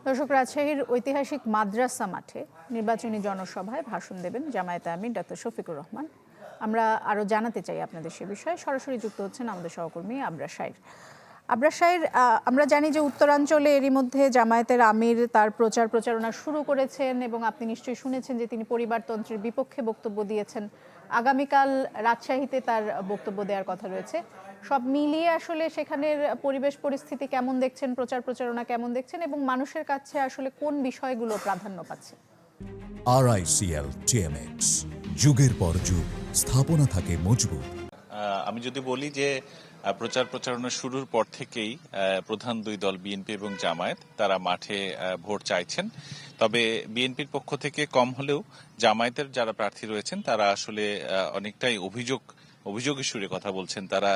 দর্শক, রাজশাহীর ঐতিহাসিক মাদ্রাসা মাঠে নির্বাচনী জনসভায় ভাষণ দেবেন জামায়াতে আমির ডক্টর শফিকুর রহমান। আমরা আরও জানাতে চাই আপনাদের সে বিষয়ে। সরাসরি যুক্ত হচ্ছেন আমাদের সহকর্মী আবরার শাইর। আবরার শাইর, আমরা জানি যে উত্তরাঞ্চলে এরই মধ্যে জামায়াতের আমির তার প্রচারণা শুরু করেছেন এবং আপনি নিশ্চয়ই শুনেছেন যে তিনি পরিবারতন্ত্রের বিপক্ষে বক্তব্য দিয়েছেন। আগামীকাল রাজশাহীতে তার বক্তব্য দেওয়ার কথা রয়েছে। সব মিলিয়ে আসলে সেখানের পরিবেশ পরিস্থিতি কেমন দেখছেন, প্রচারণা কেমন দেখছেন এবং মানুষের কাছে আসলে কোন বিষয়গুলো প্রাধান্য পাচ্ছে? RICL TMX, যুগের পর যুগ স্থাপনা থাকে মজবুত। আমি যদি বলি যে প্রচারণা শুরুর পর থেকেই প্রধান দুই দল বিএনপি এবং জামায়াত তারা মাঠে ভোট চাইছেন। তবে বিএনপির পক্ষ থেকে কম হলেও জামায়াতের যারা প্রার্থী রয়েছেন তারা আসলে অনেকটাই অভিযোগের সুরে কথা বলছেন। তারা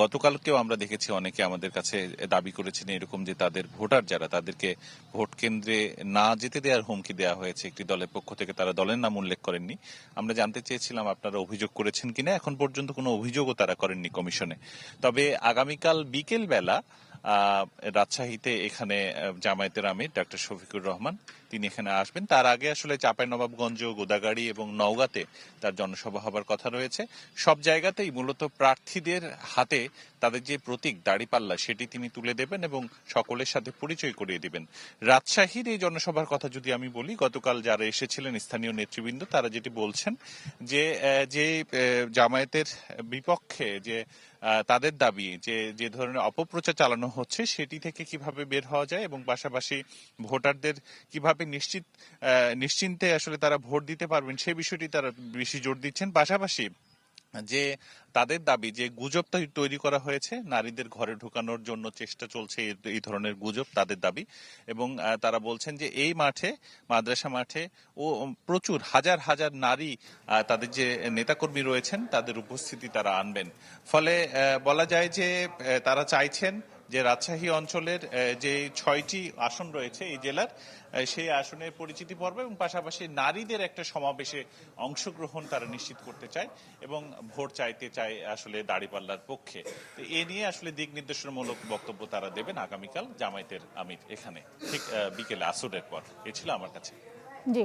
গতকালকেও আমরা দেখেছি অনেকে আমাদের কাছে দাবি করেছেন এরকম যে তাদের ভোটার যারা তাদেরকে ভোট কেন্দ্রে না যেতে দেওয়ার হুমকি দেওয়া হয়েছে একটি দলের পক্ষ থেকে। তারা দলের নাম উল্লেখ করেননি। আমরা জানতে চেয়েছিলাম আপনারা অভিযোগ করেছেন কিনা। এখন পর্যন্ত কোনো অভিযোগও তারা করেননি কমিশনে। তবে আগামীকাল বিকেল বেলা রাজশাহীতে এখানে জামায়াতের আমির ডক্টর শফিকুর রহমান তিনি এখানে আসবেন। তার আগে আসলে চাঁপাইনবাবগঞ্জ, গোদাগাড়ি এবং নওগাঁতে তার জনসভা হবার কথা রয়েছে। সব জায়গাতেই মূলত প্রার্থীদের হাতে তাদের যে প্রতীক দাঁড়িপাল্লা সেটি তিনি তুলে দেবেন এবং সকলের সাথে পরিচয় করিয়ে দিবেন। রাজশাহীর এই জনসভার কথা যদি আমি বলি, গতকাল যারা এসেছিলেন স্থানীয় নেতৃবৃন্দ তারা যেটি বলছেন যে জামায়াতের বিপক্ষে যে তাদের দাবি যে ধরনের অপপ্রচার চালানো হচ্ছে সেটি থেকে কিভাবে বের হওয়া যায় এবং পাশাপাশি ভোটারদের কিভাবে নিশ্চিন্তে আসলে তারা ভোট দিতে পারবেন সেই বিষয়টি তারা বেশি জোর দিচ্ছেন। পাশাপাশি যে তাদের দাবি যে গুজব তৈরি করা হয়েছে, নারীদের ঘরে ঢোকানোর জন্য চেষ্টা চলছে, এই ধরনের গুজব তাদের দাবি। এবং তারা বলছেন যে এই মাঠে, মাদ্রাসা মাঠে প্রচুর হাজার হাজার নারী তাদের যে নেতাকর্মী রয়েছেন তাদের উপস্থিতি তারা আনবেন। ফলে বলা যায় যে তারা চাইছেন যে রাজশাহী অঞ্চলের যে 6টি আসন রয়েছে এই জেলার, সেই আসনের পরিচিতি পর্ব এবং পাশাপাশি নারীদের একটা সমাবেশে অংশগ্রহণ তারা নিশ্চিত করতে চায় এবং ভোট চাইতে চায় আসলে দাঁড়িপাল্লার পক্ষে। এ নিয়ে আসলে দিক নির্দেশনামূলক বক্তব্য তারা দেবেন আগামীকাল জামায়াতের আমির এখানে ঠিক বিকেলে আসরের পর। এ ছিল আমার কাছে।